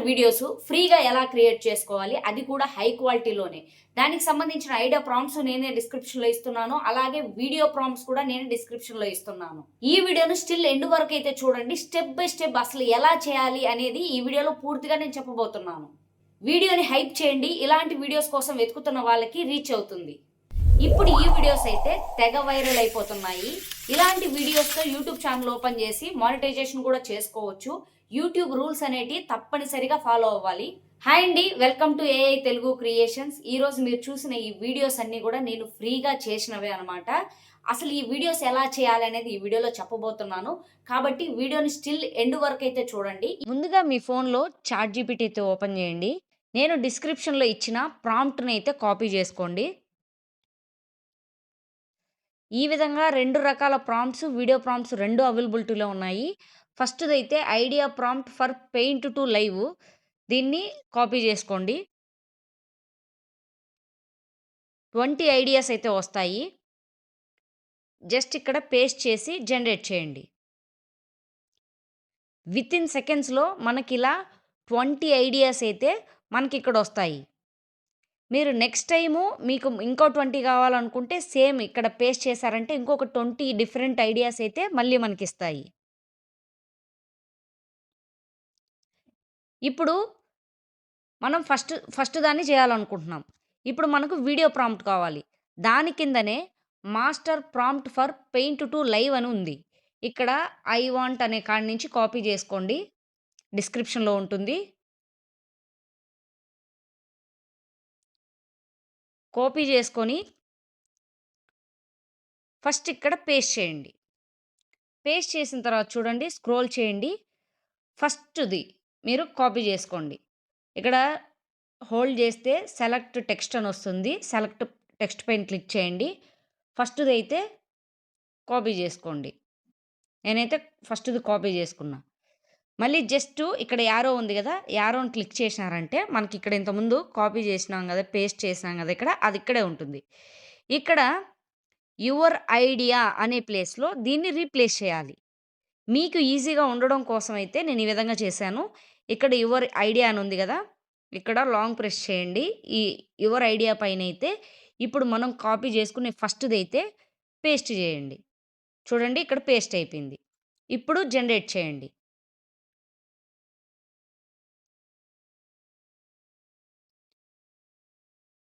Videos ఫ్రీగా ఎలా create చేసుకోవాలి, అది కూడా హై క్వాలిటీలోనే. దానికి సంబంధించిన ఐడియా ప్రాంప్ట్స్ నేనే డిస్క్రిప్షన్‌లో ఇస్తున్నాను. అలాగే వీడియో ప్రాంప్ట్స్ కూడా నేను డిస్క్రిప్షన్‌లో ఇస్తున్నాను. ఈ వీడియోను స్టిల్ ఎండ్ వరకు అయితే చూడండి. స్టెప్ బై స్టెప్ అసలు ఎలా చేయాలి అనేది ఈ వీడియోలో పూర్తిగా నేను చెప్పబోతున్నాను. వీడియోని హైప్ చేయండి. ఇలాంటి వీడియోస్ కోసం వెతుకుతున్న వాళ్ళకి రీచ్ అవుతుంది. ఇప్పుడు ఈ వీడియోస్ అయితే తెగ వైరల్ అయిపోతున్నాయి. ఇలాంటి వీడియోస్తో యూట్యూబ్ ఛానల్ ఓపెన్ చేసి మానిటైజేషన్ కూడా చేసుకోవచ్చు. యూట్యూబ్ రూల్స్ అనేటివి తప్పనిసరిగా ఫాలో అవ్వాలి. హాయ్ అండి, welcome to AI Telugu creations. ఈరోజు మీరు చూసిన ఈ వీడియోస్ అన్ని కూడా నేను ఫ్రీగా చేసినవే అనమాట. అసలు ఈ వీడియోస్ ఎలా చేయాలి అనేది ఈ వీడియోలో చెప్పబోతున్నాను. కాబట్టి వీడియోని స్టిల్ ఎండ్ వరకు అయితే చూడండి. ముందుగా మీ ఫోన్లో చాట్ జీపీటీ అయితే ఓపెన్ చేయండి. నేను డిస్క్రిప్షన్లో ఇచ్చిన ప్రాంప్ట్ని అయితే కాపీ చేసుకోండి. ఈ విధంగా 2 రకాల ప్రాంప్ట్స్, వీడియో ప్రాంప్ట్స్ 2 అవైలబిలిటీలో ఉన్నాయి. ఫస్ట్‌దైతే idea prompt for paint to live. దీన్ని కాపీ చేసుకోండి. 20 ఐడియాస్ అయితే వస్తాయి. జస్ట్ ఇక్కడ పేస్ట్ చేసి జనరేట్ చేయండి. వితిన్ సెకండ్స్‌లో మనకిలా 20 ఐడియాస్ అయితే మనకిక్కడ వస్తాయి. మీరు నెక్స్ట్ టైము మీకు ఇంకో 20 కావాలనుకుంటే సేమ్ ఇక్కడ పేస్ట్ చేశారంటే ఇంకొక 20 డిఫరెంట్ ఐడియాస్ అయితే మళ్ళీ మనకిస్తాయి. ఇప్పుడు మనం ఫస్ట్ దాన్ని చేయాలనుకుంటున్నాం. ఇప్పుడు మనకు వీడియో ప్రాంప్ట్ కావాలి. దాని కిందనే master prompt for paint to live అని ఉంది. ఇక్కడ ఐ వాంట్ అనే కాడి నుంచి కాపీ చేసుకోండి. డిస్క్రిప్షన్‌లో ఉంటుంది. కాపీ చేసుకొని ఫస్ట్ ఇక్కడ పేస్ట్ చేయండి. పేస్ట్ చేసిన తర్వాత చూడండి, స్క్రోల్ చేయండి. ఫస్ట్‌ది మీరు కాపీ చేసుకోండి. ఇక్కడ హోల్డ్ చేస్తే సెలెక్ట్ టెక్స్ట్ అని వస్తుంది. సెలెక్ట్ టెక్స్ట్ పైన క్లిక్ చేయండి. ఫస్ట్‌దైతే కాపీ చేసుకోండి. నేనైతే ఫస్ట్‌ది కాపీ చేసుకున్నా. మళ్ళీ జస్ట్ ఇక్కడ యారో ఉంది గదా! యారోని క్లిక్ చేసినారంటే మనకి ఇక్కడ ఇంతకుముందు కాపీ చేసినాం గదా! పేస్ట్ చేసినాం గదా! ఇక్కడ అది ఇక్కడే ఉంటుంది. ఇక్కడ యువర్ ఐడియా అనే ప్లేస్‌లో దీన్ని రీప్లేస్ చేయాలి. మీకు ఈజీగా ఉండడం కోసం అయితే నేను ఈ విధంగా చేశాను. ఇక్కడ యువర్ ఐడియా అని ఉంది గదా! ఇక్కడ లాంగ్ ప్రెస్ చేయండి. ఈ యువర్ ఐడియా పైనైతే ఇప్పుడు మనం కాపీ చేసుకునే ఫస్ట్‌దైతే పేస్ట్ చేయండి. చూడండి, ఇక్కడ పేస్ట్ అయిపోయింది. ఇప్పుడు జనరేట్ చేయండి.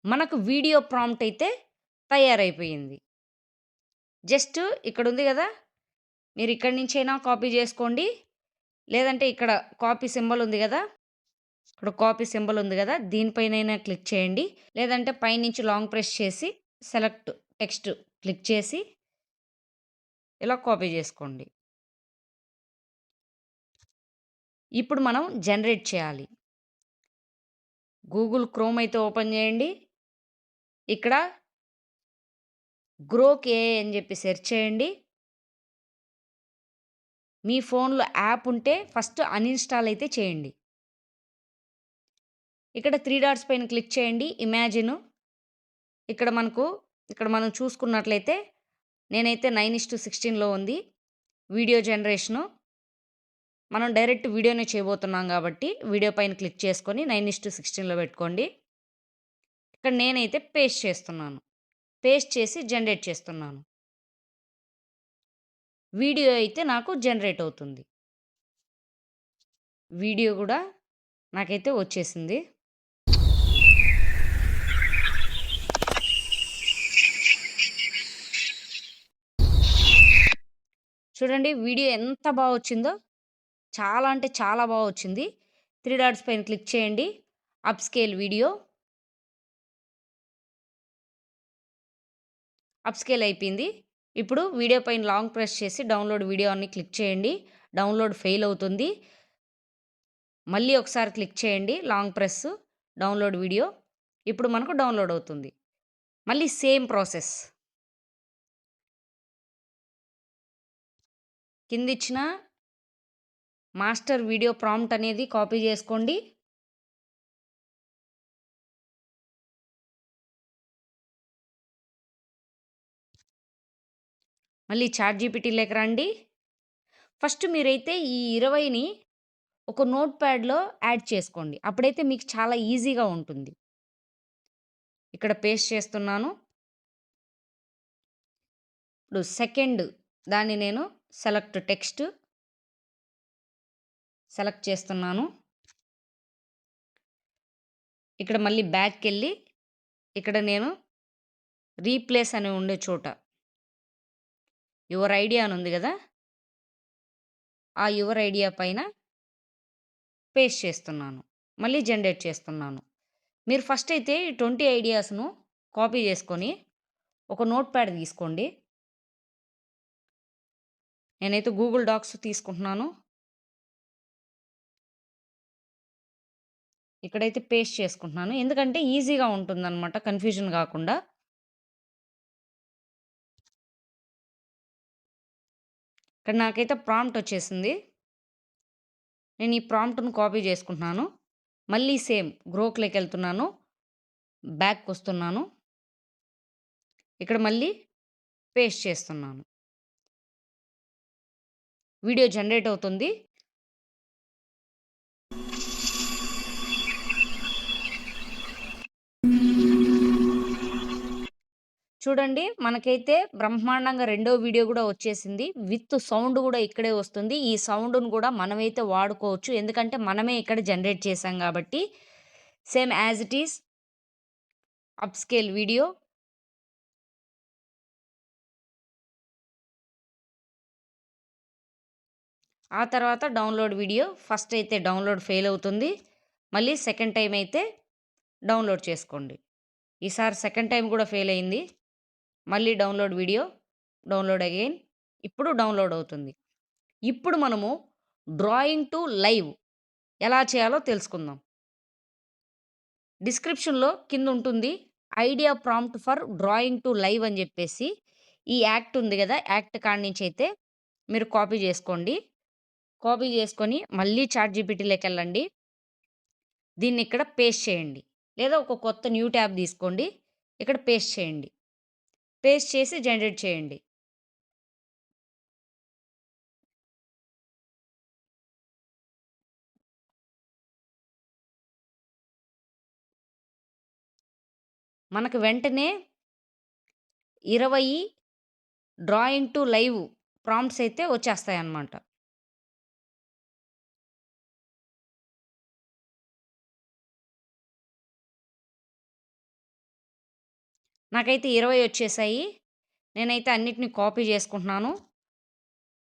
మనకు వీడియో ప్రాంప్ట్ అయితే తయారైపోయింది. జస్ట్ ఇక్కడుంది గదా! మీరు ఇక్కడి నుంచైనా కాపీ చేసుకోండి. లేదంటే ఇక్కడ కాపీ సింబల్ ఉంది గదా! ఇక్కడ కాపీ సింబల్ ఉంది గదా! దీనిపైనైనా క్లిక్ చేయండి. లేదంటే పైనుంచి లాంగ్ ప్రెస్ చేసి సెలెక్ట్ టెక్స్ట్ క్లిక్ చేసి ఇలా కాపీ చేసుకోండి. ఇప్పుడు మనం జనరేట్ చేయాలి. గూగుల్ క్రోమ్ అయితే ఓపెన్ చేయండి. ఇక్కడ గ్రోక్ ఏఐ అని చెప్పి సెర్చ్ చేయండి. మీ ఫోన్‌లో యాప్ ఉంటే ఫస్ట్ అన్‌ఇన్‌స్టాల్ అయితే చేయండి. ఇక్కడ 3 డాట్స్ పైన క్లిక్ చేయండి. ఇమాజిన్. ఇక్కడ మనం చూసుకున్నట్లయితే నేనైతే 9:16లో ఉంది వీడియో జనరేషను. మనం డైరెక్ట్ వీడియోనే చేయబోతున్నాం కాబట్టి వీడియో పైన క్లిక్ చేసుకొని 9:16లో పెట్టుకోండి. ఇక్కడ నేనైతే పేస్ట్ చేస్తున్నాను. పేస్ట్ చేసి జనరేట్ చేస్తున్నాను. వీడియో అయితే నాకు జనరేట్ అవుతుంది. వీడియో గూడా నాకైతే వచ్చేసింది. చూడండి, వీడియో ఎంత బాగా వచ్చిందో. చాలా అంటే చాలా బాగా వచ్చింది. 3 డాట్స్ పైన క్లిక్ చేయండి. Upscale video. Upscale అయిపోయింది. ఇప్పుడు వీడియో పైన లాంగ్ ప్రెస్ చేసి డౌన్లోడ్ వీడియో అని క్లిక్ చేయండి. డౌన్లోడ్ ఫెయిల్ అవుతుంది. మళ్ళీ ఒకసారి క్లిక్ చేయండి. Long press download video. ఇప్పుడు మనకు డౌన్లోడ్ అవుతుంది. మళ్ళీ సేమ్ ప్రాసెస్. కిందిచ్చిన మాస్టర్ వీడియో ప్రాంప్ట్ అనేది కాపీ చేసుకోండి. మళ్ళీ చాట్ జీపీటీలోకి రండి. ఫస్ట్ మీరైతే ఈ 20ని ఒక నోట్‌ప్యాడ్‌లో యాడ్ చేసుకోండి. అప్పుడైతే మీకు చాలా ఈజీగా ఉంటుంది. ఇక్కడ పేస్ట్ చేస్తున్నాను. ఇప్పుడు సెకండ్ దాన్ని నేను టెక్స్ట్ సెలెక్ట్ చేస్తున్నాను. ఇక్కడ మళ్ళీ బ్యాక్‌కెళ్ళి ఇక్కడ నేను రీప్లేస్ అని ఉండే చోట యువర్ ఐడియా అని ఉంది గదా! ఆ యువర్ ఐడియా పైన పేస్ట్ చేస్తున్నాను. మళ్ళీ జనరేట్ చేస్తున్నాను. మీరు ఫస్ట్ అయితే ఈ 20 ఐడియాస్‌ను కాపీ చేసుకొని ఒక నోట్‌ప్యాడ్ తీసుకోండి. నేనైతే గూగుల్ డాక్స్ తీసుకుంటున్నాను. ఇక్కడైతే పేస్ట్ చేసుకుంటున్నాను. ఎందుకంటే ఈజీగా ఉంటుందనమాట కన్‌ఫ్యూజన్ గాకుండా. ఇక్కడ నాకైతే ప్రాంప్ట్ వచ్చేసింది. నేను ఈ ప్రాంప్ట్‌ను కాపీ చేసుకుంటున్నాను. మళ్ళీ సేమ్ గ్రోక్‌లోకెళ్తున్నాను. బ్యాక్‌కొస్తున్నాను. ఇక్కడ మళ్ళీ పేస్ట్ చేస్తున్నాను. వీడియో జనరేట్ అవుతుంది. చూడండి మనకైతే బ్రహ్మాండంగా రెండో వీడియో గూడా వచ్చేసింది. విత్ సౌండ్ గూడా ఇక్కడే వస్తుంది. ఈ సౌండ్‌ను గూడా మనమైతే వాడుకోవచ్చు. ఎందుకంటే మనమే ఇక్కడ జనరేట్ చేశాం గాబట్టి. Same as it is up scale video. ఆ తర్వాత డౌన్‌లోడ్ వీడియో. ఫస్ట్ అయితే డౌన్‌లోడ్ ఫెయిల్ అవుతుంది. మళ్ళీ సెకండ్ టైమ్ అయితే డౌన్‌లోడ్ చేసుకోండి. ఈసారి సెకండ్ టైమ్ గూడా ఫెయిల్ అయింది. మళ్ళీ డౌన్‌లోడ్ వీడియో. Download again. ఇప్పుడు డౌన్‌లోడ్ అవుతుంది. ఇప్పుడు మనము డ్రాయింగ్ టు లైవ్ ఎలా చేయాలో తెలుసుకుందాం. డిస్క్రిప్షన్‌లో కిందుంటుంది. Idea prompt for drawing to live అని జెప్పేసి. ఈ యాక్ట్ ఉంది గదా! యాక్ట్ కాడ్నించైతే మీరు కాపీ జేసుకోండి. కాపీ జేసుకొని మళ్ళీ చాట్‌జీపీటీలోకెళ్ళండి. దీన్నిక్కడ పేస్ట్ చేయండి. లేదా ఒక కొత్త న్యూ ట్యాబ్ తీసుకోండి. ఇక్కడ పేస్ట్ చేయండి. పేస్ట్ చేసి జనరేట్ చేయండి. మనకు వెంటనే 20 డ్రాయింగ్ టు లైవ్ ప్రాంప్ట్స్ అయితే వచ్చేస్తాయన్నమాట. నాకైతే 20 వచ్చేసాయి. నేనైతే అన్నిటిని కాపీ చేసుకుంటున్నాను.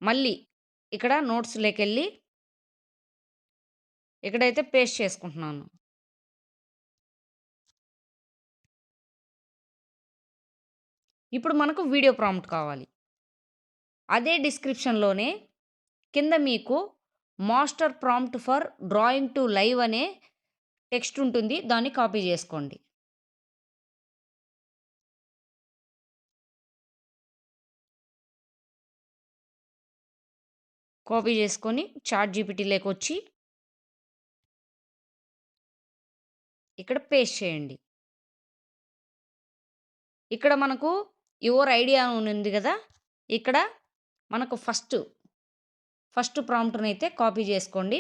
మళ్ళీ ఇక్కడ నోట్స్‌లోకెళ్ళి ఇక్కడైతే పేస్ట్ చేసుకుంటున్నాను. ఇప్పుడు మనకు వీడియో ప్రాంప్ట్ కావాలి. అదే డిస్క్రిప్షన్‌లోనే కింద మీకు master prompt for drawing to live అనే టెక్స్ట్ ఉంటుంది. దాన్ని కాపీ చేసుకోండి. కాపీ చేసుకొని చాట్‌జీపీటీలోకొచ్చి ఇక్కడ పేస్ట్ చేయండి. ఇక్కడ మనకు యువర్ ఐడియా అని ఉంది గదా! ఇక్కడ మనకు ఫస్ట్ ప్రాంప్ట్‌నైతే కాపీ చేసుకోండి.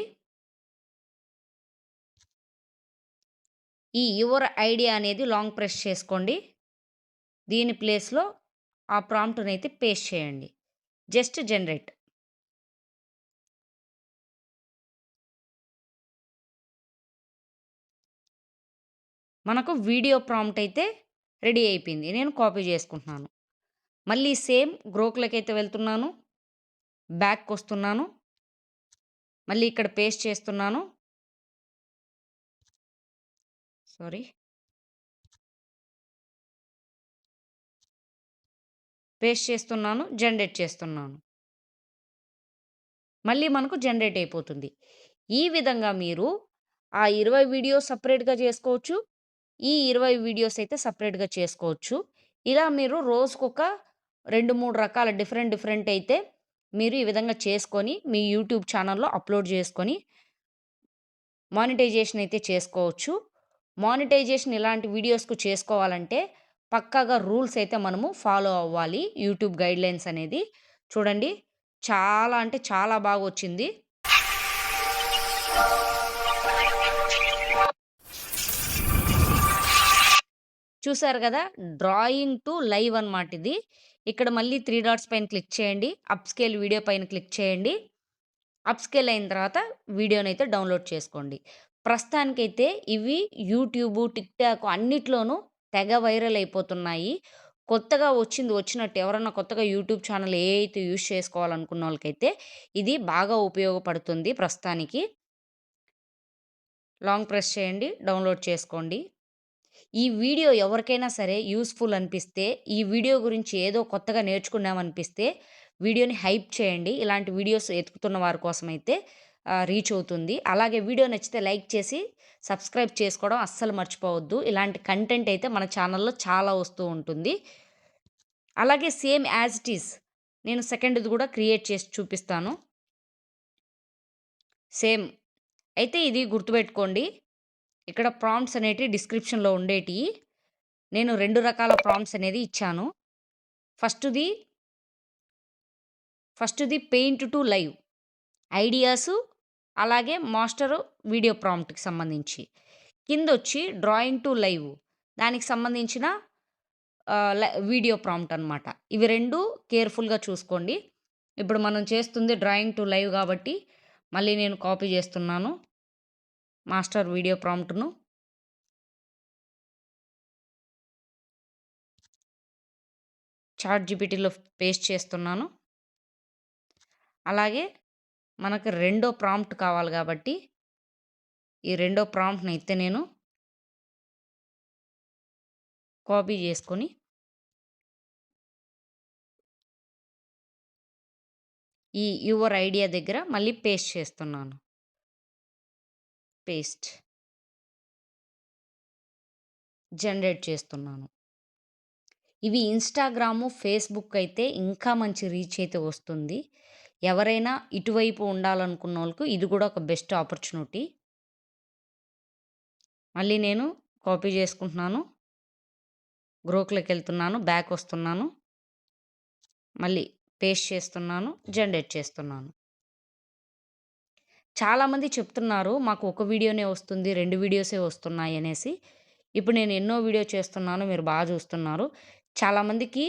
ఈ యువర్ ఐడియా అనేది లాంగ్ ప్రెస్ చేసుకోండి. దీని ప్లేస్‌లో ఆ ప్రాంప్ట్‌నైతే పేస్ట్ చేయండి. Just generate. మనకు వీడియో ప్రాంప్ట్ అయితే రెడీ అయిపోయింది. నేను కాపీ చేసుకుంటున్నాను. మళ్ళీ సేమ్ గ్రోక్‌లోకైతే వెళ్తున్నాను. బ్యాక్‌కొస్తున్నాను. మళ్ళీ ఇక్కడ పేస్ట్ చేస్తున్నాను. సారీ. పేస్ట్ చేస్తున్నాను. జనరేట్ చేస్తున్నాను. మళ్ళీ మనకు జనరేట్ అయిపోతుంది. ఈ విధంగా మీరు ఆ 20 వీడియోస్ సెపరేట్‌గా చేసుకోవచ్చు. ఈ 20 వీడియోస్ అయితే సెపరేట్‌గా చేసుకోవచ్చు. ఇలా మీరు రోజుకొక 2, 3 రకాల డిఫరెంట్ అయితే మీరు ఈ విధంగా చేసుకొని మీ యూట్యూబ్ ఛానెల్‌లో అప్‌లోడ్ చేసుకొని మానిటైజేషన్ అయితే చేసుకోవచ్చు. మానిటైజేషన్ ఇలాంటి వీడియోస్‌కు చేసుకోవాలంటే పక్కాగా రూల్స్ అయితే మనము ఫాలో అవ్వాలి. యూట్యూబ్ గైడ్‌లైన్స్ అనేది. చూడండి చాలా అంటే చాలా బాగొచ్చింది. చూసారు గదా! డ్రాయింగ్ టు లైవ్ అనమాట ఇది. ఇక్కడ మళ్ళీ 3 డాట్స్ పైన క్లిక్ చేయండి. అప్ స్కేల్ వీడియో పైన క్లిక్ చేయండి. అప్ స్కేల్ అయిన తర్వాత వీడియోనైతే డౌన్‌లోడ్ చేసుకోండి. ప్రస్తుతానికైతే ఇవి యూట్యూబు, టిక్‌టాక్ అన్నిట్లోనూ తెగ వైరల్ అయిపోతున్నాయి. కొత్తగా వచ్చినట్టు ఎవరన్నా కొత్తగా యూట్యూబ్ ఛానల్ అయితే యూజ్ చేసుకోవాలనుకున్నోళ్ళకైతే ఇది బాగా ఉపయోగపడుతుంది ప్రస్తుతానికి. లాంగ్ ప్రెస్ చేయండి. డౌన్‌లోడ్ చేసుకోండి. ఈ వీడియో ఎవరికైనా సరే యూజ్‌ఫుల్ అనిపిస్తే, ఈ వీడియో గురించి ఏదో కొత్తగా నేర్చుకున్నామనిపిస్తే, వీడియోని హైప్ చేయండి. ఇలాంటి వీడియోస్ ఎతుకుతున్న వారి కోసమైతే రీచ్ అవుతుంది. అలాగే వీడియో నచ్చితే లైక్ చేసి, సబ్స్క్రైబ్ చేసుకోవడం అస్సలు మర్చిపోవద్దు. ఇలాంటి కంటెంట్ అయితే మన ఛానల్‌లో చాలా వస్తూ ఉంటుంది. అలాగే సేమ్ యాజ్ ఇట్ ఈజ్ నేను సెకండ్‌ది కూడా క్రియేట్ చేసి చూపిస్తాను. సేమ్. అయితే ఇది గుర్తుపెట్టుకోండి. ఇక్కడ ప్రాంప్ట్స్ అనేటివి డిస్క్రిప్షన్‌లో ఉండేటియి. నేను 2 రకాల ప్రాంప్ట్స్ అనేది ఇచ్చాను. ఫస్ట్‌ది పెయింట్ టు లైవ్ ఐడియాసు, అలాగే మాస్టరు వీడియో ప్రాంప్ట్‌కి సంబంధించి. కిందొచ్చి డ్రాయింగ్ టు లైవ్ దానికి సంబంధించిన వీడియో ప్రాంప్ట్ అనమాట. ఇవి 2 కేర్‌ఫుల్‌గా చూసుకోండి. ఇప్పుడు మనం చేస్తుంది డ్రాయింగ్ టు లైవ్ కాబట్టి మళ్ళీ నేను కాపీ చేస్తున్నాను మాస్టర్ వీడియో ప్రాంప్ట్‌ను. చాట్‌జీపీటీలో పేస్ట్ చేస్తున్నాను. అలాగే మనకు రెండో ప్రాంప్ట్ కావాలి కాబట్టి ఈ రెండో ప్రాంప్ట్‌నైతే నేను కాపీ చేసుకొని ఈ యువర్ ఐడియా దగ్గర మళ్ళీ పేస్ట్ చేస్తున్నాను. పేస్ట్. జనరేట్ చేస్తున్నాను. ఇవి ఇన్‌స్టాగ్రాము, ఫేస్‌బుక్ అయితే ఇంకా మంచి రీచ్ అయితే వస్తుంది. ఎవరైనా ఇటువైపు ఉండాలనుకున్నోళ్ళకు ఇది కూడా ఒక బెస్ట్ ఆపర్చునిటీ. మళ్ళీ నేను కాపీ చేసుకుంటున్నాను. గ్రోక్‌లోకెళ్తున్నాను. బ్యాక్ వస్తున్నాను. మళ్ళీ పేస్ట్ చేస్తున్నాను. జనరేట్ చేస్తున్నాను. చాలామంది చెప్తున్నారు మాకు ఒక వీడియోనే వస్తుంది, 2 వీడియోసే వస్తున్నాయనేసి. ఇప్పుడు నేను ఎన్నో వీడియో చేస్తున్నాను. మీరు బాగా చూస్తున్నారు. చాలామందికి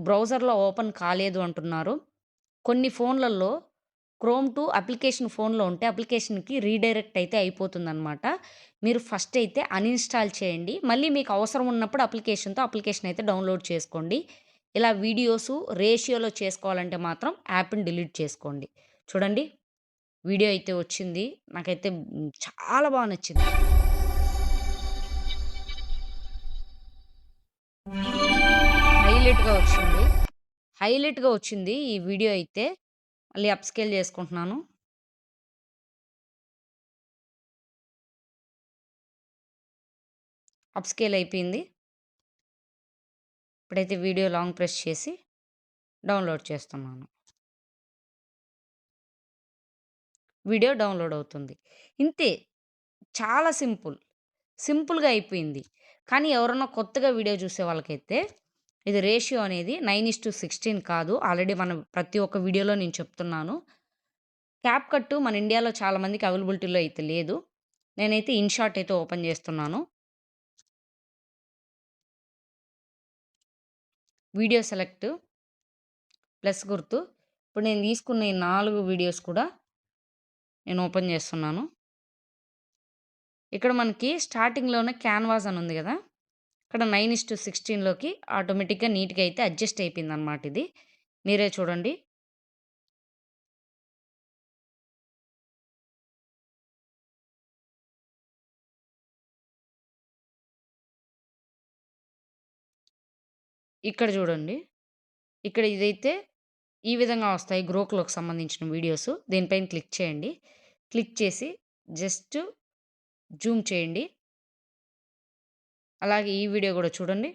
బ్రౌజర్‌లో ఓపెన్ కాలేదు అంటున్నారు. కొన్ని ఫోన్‌లలో క్రోమ్ టు అప్లికేషన్ ఫోన్‌లో ఉంటే అప్లికేషన్‌కి రీడైరెక్ట్ అయితే అయిపోతుందనమాట. మీరు ఫస్ట్ అయితే అన్‌ఇన్‌స్టాల్ చేయండి. మళ్ళీ మీకు అవసరం ఉన్నప్పుడు అప్లికేషన్ అయితే డౌన్‌లోడ్ చేసుకోండి. ఇలా వీడియోసు రేషియోలో చేసుకోవాలంటే మాత్రం యాప్‌ని డిలీట్ చేసుకోండి. చూడండి వీడియో అయితే వచ్చింది. నాకైతే చాలా బాగా నచ్చింది. హైలైట్‌గా వచ్చింది. హైలైట్‌గా వచ్చింది ఈ వీడియో అయితే. మళ్ళీ అప్ స్కేల్ చేసుకుంటున్నాను. అప్ స్కేల్ అయిపోయింది. ఇప్పుడైతే వీడియో లాంగ్ ప్రెస్ చేసి డౌన్‌లోడ్ చేస్తున్నాను. వీడియో డౌన్‌లోడ్ అవుతుంది. ఇంతే. చాలా సింపుల్. సింపుల్‌గా అయిపోయింది. కానీ ఎవరన్నా కొత్తగా వీడియో చూసే వాళ్ళకైతే ఇది రేషియో అనేది 9:16 కాదు. ఆల్రెడీ మనం ప్రతి ఒక్క వీడియోలో నేను చెప్తున్నాను. క్యాప్‌కట్ మన ఇండియాలో చాలా మందికి అవైలబిలిటీలో అయితే లేదు. నేనైతే ఇన్‌షాట్ అయితే ఓపెన్ చేస్తున్నాను. వీడియో సెలెక్ట్ ప్లస్ గుర్తు. ఇప్పుడు నేను తీసుకున్న ఈ 4 వీడియోస్ కూడా నేను ఓపెన్ చేస్తున్నాను. ఇక్కడ మనకి స్టార్టింగ్‌లోనే క్యాన్వాస్ అని ఉంది గదా! ఇక్కడ 9:16లోకి ఆటోమేటిక్‌గా నీట్‌గా అయితే అడ్జస్ట్ అయిపోయిందనమాట ఇది. మీరే చూడండి. ఇక్కడ చూడండి. ఇక్కడ ఇదైతే ఈ విధంగా వస్తాయి గ్రోక్‌లోకి సంబంధించిన వీడియోస్. దీనిపైన క్లిక్ చేయండి. క్లిక్ చేసి జస్ట్ జూమ్ చేయండి. అలాగే ఈ వీడియో గూడా చూడండి.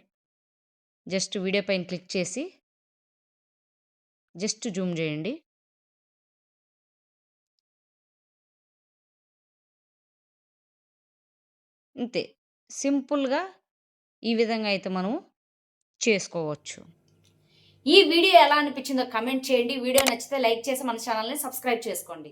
జస్ట్ వీడియో పైన క్లిక్ చేసి జస్ట్ జూమ్ జేయండి. ఇంతే. సింపుల్‌గా ఈ విధంగా అయితే మనం చేసుకోవచ్చు. ఈ వీడియో ఎలా అనిపించిందో కామెంట్ చేయండి. వీడియో నచ్చితే లైక్ చేసి మన ఛానెల్‌ని సబ్స్క్రైబ్ చేసుకోండి.